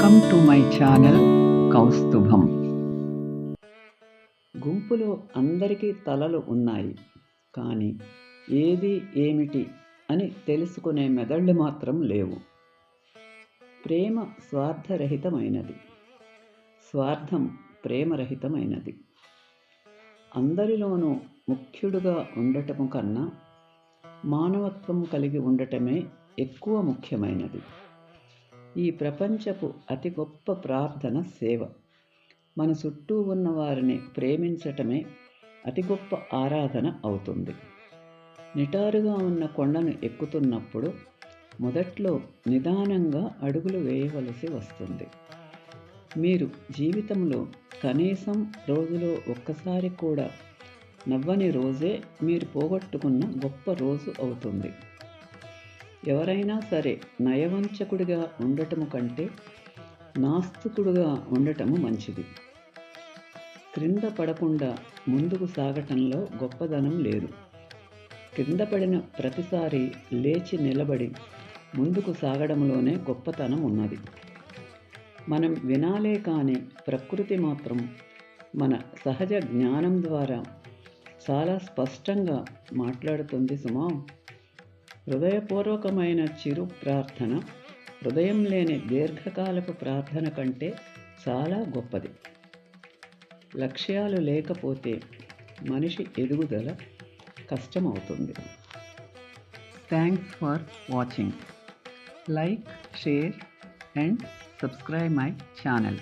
Welcome to my channel Kaustubham. గుంపులో అందరికీ తలలు ఉన్నాయి, కానీ ఏది ఏమిటి అని తెలుసుకునే మెదళ్ళు మాత్రం లేవు. ప్రేమ స్వార్థరహితమైనది, స్వార్థం ప్రేమరహితమైనది. అందరిలోనూ ముఖ్యుడుగా ఉండటము కన్నా మానవత్వం కలిగి ఉండటమే ఎక్కువ ముఖ్యమైనది. ఈ ప్రపంచపు అతి గొప్ప ప్రార్థన సేవ. మన చుట్టూ ఉన్న వారిని ప్రేమించటమే అతి గొప్ప ఆరాధన అవుతుంది. నిటారుగా ఉన్న కొండను ఎక్కుతున్నప్పుడు మొదట్లో నిదానంగా అడుగులు వేయవలసి వస్తుంది. మీరు జీవితంలో కనీసం రోజులో ఒక్కసారి కూడా నవ్వని రోజే మీరు పోగొట్టుకున్న గొప్ప రోజు అవుతుంది. ఎవరైనా సరే నయవంచకుడిగా ఉండటము కంటే నాస్తికుడుగా ఉండటము మంచిది. క్రింద పడకుండా ముందుకు సాగటంలో గొప్పదనం లేదు. క్రింద పడిన ప్రతిసారి లేచి నిలబడి ముందుకు సాగడంలోనే గొప్పతనం ఉన్నది. మనం వినాలే కానీ ప్రకృతి మాత్రం మన సహజ జ్ఞానం ద్వారా చాలా స్పష్టంగా మాట్లాడుతుంది సుమా. హృదయపూర్వకమైన చిరు ప్రార్థన హృదయం లేని దీర్ఘకాలపు ప్రార్థన కంటే చాలా గొప్పది. లక్ష్యాలు లేకపోతే మనిషి ఎదుగుదల కష్టమవుతుంది. Thanks for watching. Like, share and subscribe my channel.